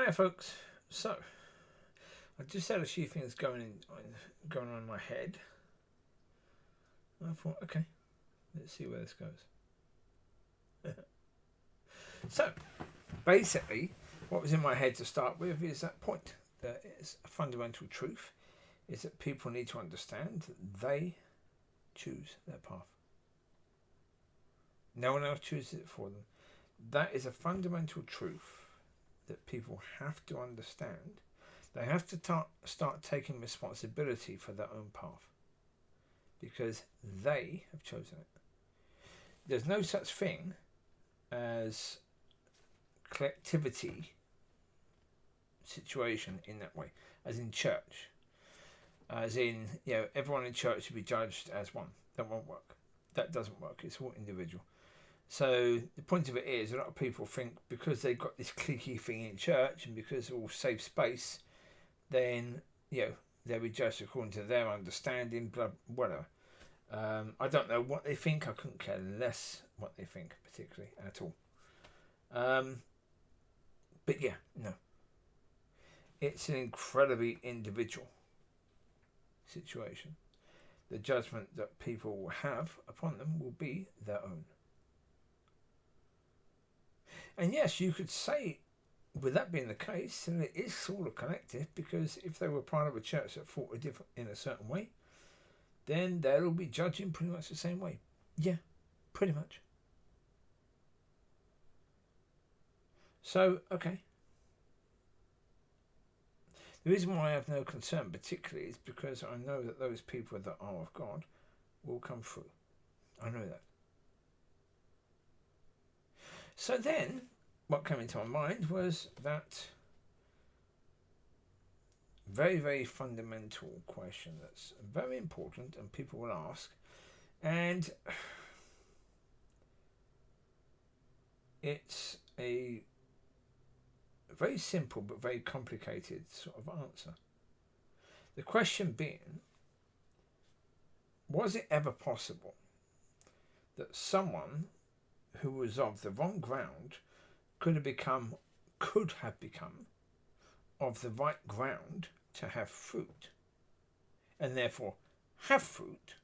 Hiya, folks. So, I just had a few things going on in my head. I thought, okay, let's see where this goes. So, basically, what was in my head to start with is that point that it's a fundamental truth is that people need to understand that they choose their path. No one else chooses it for them. That is a fundamental truth that people have to understand. They have to start taking responsibility for their own path because they have chosen it. There's no such thing as collectivity situation in that way, as in church, as in, everyone in church should be judged as one. That won't work. That doesn't work. It's all individual. So the point of it is, a lot of people think because they've got this cliquey thing in church and because it's all safe space, then they'll be judged according to their understanding, blah, whatever. I don't know what they think. I couldn't care less what they think, particularly at all. But no, it's an incredibly individual situation. The judgment that people will have upon them will be their own. And yes, you could say, with that being the case, then it is sort of collective, because if they were part of a church that thought in a certain way, then they'll be judging pretty much the same way. Yeah, pretty much. So, okay. The reason why I have no concern particularly is because I know that those people that are of God will come through. I know that. So then, what came into my mind was that very, very fundamental question that's very important and people will ask. And it's a very simple but very complicated sort of answer. The question being, was it ever possible that someone who was of the wrong ground could have become of the right ground to have fruit, and therefore have fruit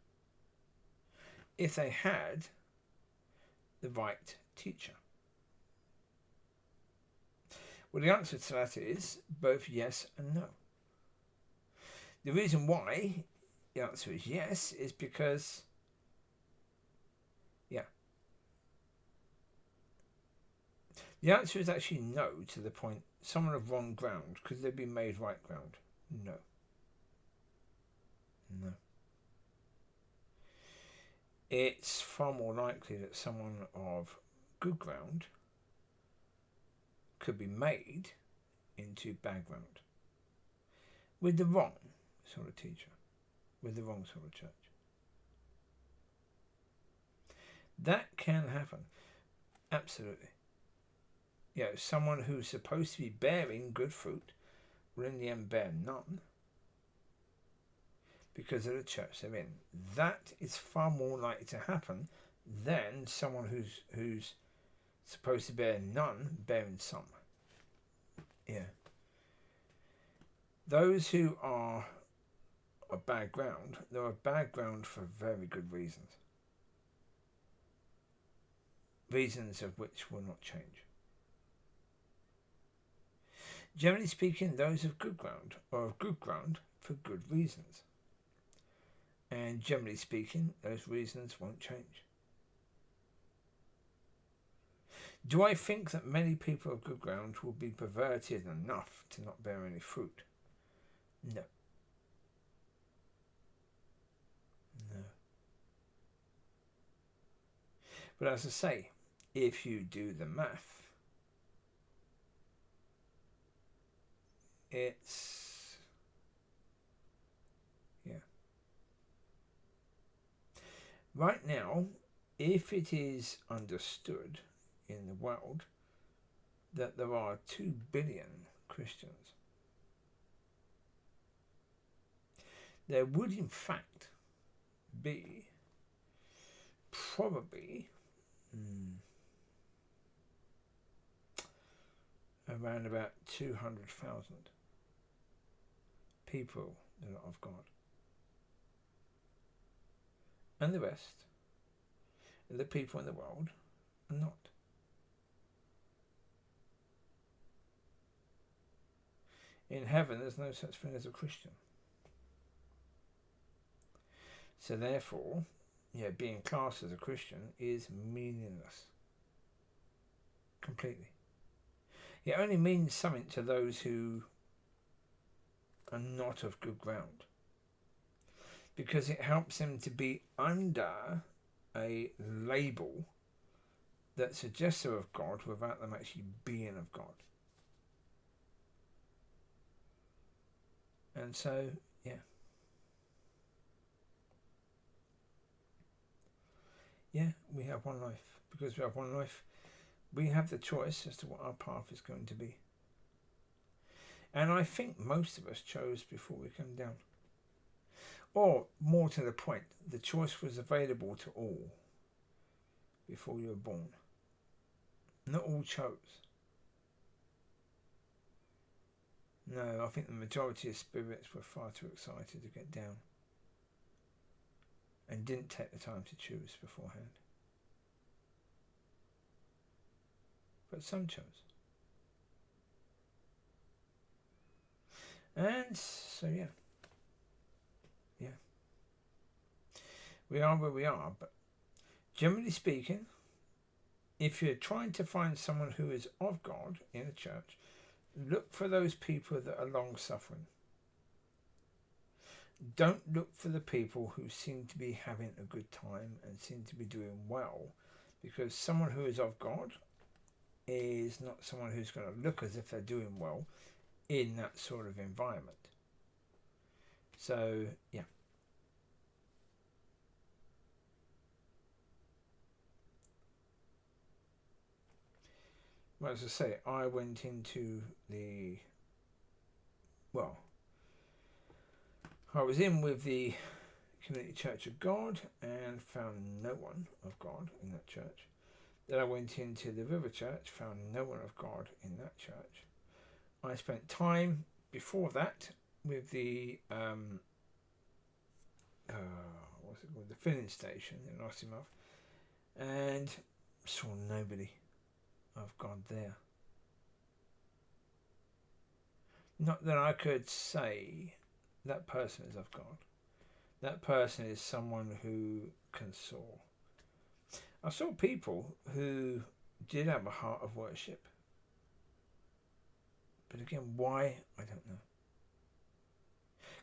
if they had the right teacher? Well, the answer to that is both yes and no. The reason why the answer is yes is because, the answer is actually no to the point, someone of wrong ground, could they be made right ground? No. No. It's far more likely that someone of good ground could be made into bad ground with the wrong sort of teacher, with the wrong sort of church. That can happen. Absolutely. Someone who's supposed to be bearing good fruit will in the end bear none because of the church they're in. That is far more likely to happen than someone who's supposed to bear none bearing some. Those who are of bad ground, they're of bad ground for very good reasons. Reasons of which will not change. Generally speaking, those of good ground are of good ground for good reasons. And generally speaking, those reasons won't change. Do I think that many people of good ground will be perverted enough to not bear any fruit? No. No. But as I say, if you do the math, it's right now, if it is understood in the world that there are 2 billion Christians, there would in fact be probably around about 200,000 people that are of God. And the rest, the people in the world, are not. In heaven, there's no such thing as a Christian. So therefore, being classed as a Christian is meaningless. Completely. It only means something to those who are not of good ground, because it helps them to be under a label that suggests they're of God without them actually being of God. And so, we have one life. Because we have one life, we have the choice as to what our path is going to be. And I think most of us chose before we came down. Or, more to the point, the choice was available to all before you were born. Not all chose. No, I think the majority of spirits were far too excited to get down and didn't take the time to choose beforehand. But some chose. And so, we are where we are, but generally speaking, if you're trying to find someone who is of God in a church, look for those people that are long suffering. Don't look for the people who seem to be having a good time and seem to be doing well, because someone who is of God is not someone who's going to look as if they're doing well in that sort of environment. So, Well, as I say, I went into I was in with the Community Church of God and found no one of God in that church. Then I went into the River Church, found no one of God in that church. I spent time before that with the the filling station in Ossimuff, and saw nobody of God there. Not that I could say that person is of God. That person is someone who can soar. I saw people who did have a heart of worship. But again, why? I don't know.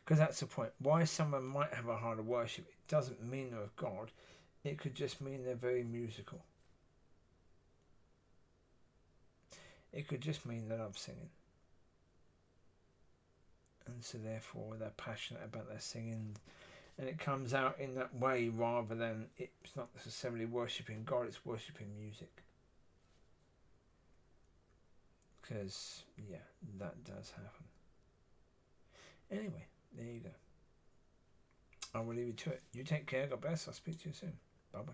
Because that's the point. Why someone might have a heart of worship, it doesn't mean they're of God. It could just mean they're very musical. It could just mean they love singing. And so therefore they're passionate about their singing. And it comes out in that way rather than it's not necessarily worshipping God, it's worshipping music. Because, that does happen. Anyway, there you go. I will leave you to it. You take care. God bless. I'll speak to you soon. Bye-bye.